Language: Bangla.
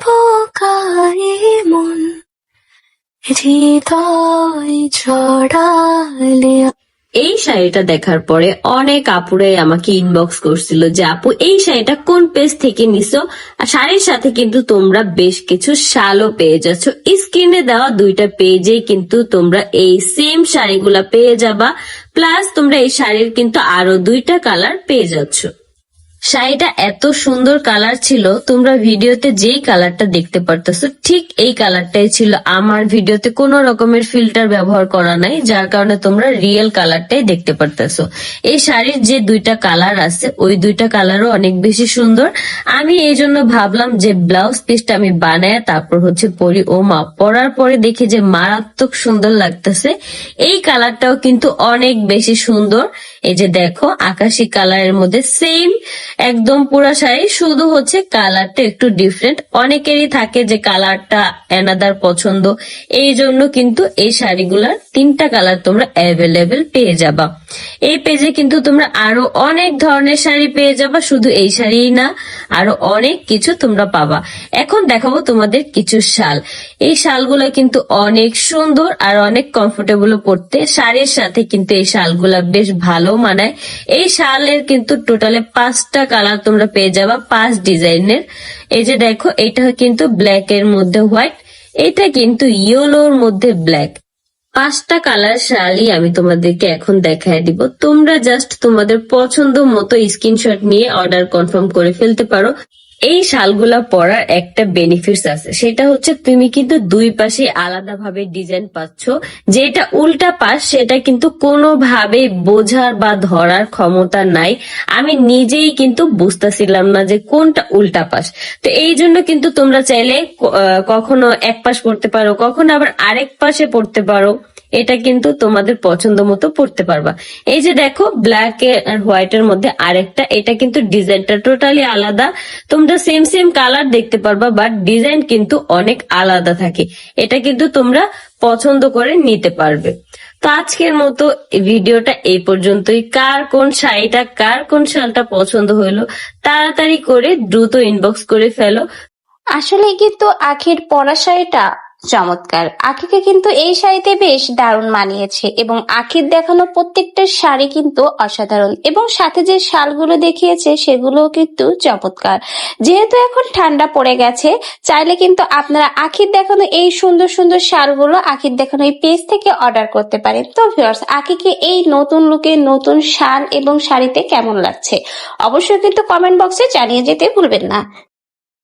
বোকাই মন হৃদয় জড়ালে। এই শাড়িটা দেখার পরে অনেক আপুরাই আমাকে ইনবক্স করছিল যে আপু এই শাড়িটা কোন পেজ থেকে নিছো। আর শাড়ির সাথে কিন্তু তোমরা বেশ কিছু শালও পেয়ে যাচ্ছ। স্ক্রিনে দেওয়া দুইটা পেজে কিন্তু তোমরা এই সেম শাড়িগুলা পেয়ে যাবা, প্লাস তোমরা এই শাড়ির কিন্তু আরো দুইটা কালার পেয়ে যাচ্ছ। শাড়িটা এত সুন্দর কালার ছিল, তোমরা ভিডিওতে যেই কালারটা দেখতে পারতেছো ঠিক এই কালারটাই ছিল। আমার ভিডিওতে কোনো রকমের ফিল্টার ব্যবহার করা নাই, যার কারণে তোমরা রিয়েল কালারটাই দেখতে পারতেছো। এই শাড়ির যে দুইটা কালার আছে ওই দুইটা কালারও অনেক বেশি সুন্দর। আমি এই জন্য ভাবলাম যে ব্লাউজ পিসটা আমি বানায় তারপর পরি। ও মা, পরার পরে দেখি যে মারাত্মক সুন্দর লাগতেছে। এই কালারটাও কিন্তু অনেক বেশি সুন্দর। এই যে দেখো, আকাশি কালারের মধ্যে সেম একদম পুরা শাড়ি, শুধু কালারটা একটু ডিফারেন্ট। অনেকেরই থাকে যে কালারটা অ্যানাদার পছন্দ, এই জন্য কিন্তু এই শাড়িগুলার তিনটা কালার তোমরা অ্যাভেলেবেল পেয়ে যাবা। এই পেজে কিন্তু তোমরা আরো অনেক ধরনের শাড়ি পেয়ে যাবা, শুধু এই শাড়িই না, আরো অনেক কিছু তোমরা পাবা। এখন দেখাবো তোমাদের কিছু শাল। এই শালগুলা কিন্তু অনেক সুন্দর আর অনেক কমফোর্টেবল পরতে। শাড়ির সাথে কিন্তু এই শালগুলা বেশ ভালো মানায়। এই শালের কিন্তু টোটালে 5টা কালার তোমরা পেয়ে যাবা, 5 ডিজাইনের। এই যে দেখো, এটা কিন্তু ব্ল্যাক এর মধ্যে হোয়াইট, এটা কিন্তু ইয়েলোর মধ্যে ব্ল্যাক। 5টা কালার শাড়ি আমি তোমাদেরকে এখন দেখায় দিব। তোমরা জাস্ট তোমাদের পছন্দ মতো স্ক্রিনশট নিয়ে অর্ডার কনফার্ম করে ফেলতে পারো। এই শালগুলা পরার একটা বেনিফিটস আছে, সেটা তুমি কিন্তু দুই পাশে আলাদাভাবে ডিজাইন পাচ্ছ। যেটা উল্টা পাশ সেটা কিন্তু কোনোভাবে বোঝার বা ধরার ক্ষমতা নাই। আমি নিজেই কিন্তু বুঝতেছিলাম না যে কোনটা উল্টা পাশ। তো এই জন্য কিন্তু তোমরা চাইলে কখনো এক পাশ পড়তে পারো, কখনো আবার আরেক পাশে পড়তে পারো। এটা কিন্তু তোমাদের পছন্দ মতো পড়তে পারবা। এই যে দেখো, ব্ল্যাক আর হোয়াইট এর মধ্যে আরেকটা, এটা কিন্তু ডিজাইনটা টোটালি আলাদা। তোমরা সেম সেম কালার দেখতে পারবা, বাট ডিজাইন কিন্তু অনেক আলাদা থাকে। এটা কিন্তু তোমরা পছন্দ করে নিতে পারবে। তো আজকের মতো ভিডিওটা এই পর্যন্তই। কার কোন শাড়িটা, কার কোন শালটা পছন্দ হলো তাড়াতাড়ি করে দ্রুত ইনবক্স করে ফেলো। আসলে কিন্তু আখির পরা শাড়িটা চমৎকার। আখিকে কিন্তু এই শাড়িতে বেশ দারুণ মানিয়েছে এবং আখির দেখানো প্রত্যেকটা শাড়ি কিন্তু অসাধারণ, এবং সাথে যে শালগুলো দেখিয়েছে সেগুলোও কিন্তু চমৎকার। যেহেতু এখন ঠান্ডা পড়ে গেছে, চাইলে কিন্তু আপনারা আখির দেখানো এই সুন্দর সুন্দর শালগুলো আখির দেখানো এই পেজ থেকে অর্ডার করতে পারেন। তো ভিউয়ার্স, আখিকে এই নতুন লুকে নতুন শাল এবং শাড়িতে কেমন লাগছে অবশ্যই কিন্তু কমেন্ট বক্সে জানিয়ে যেতে ভুলবেন না।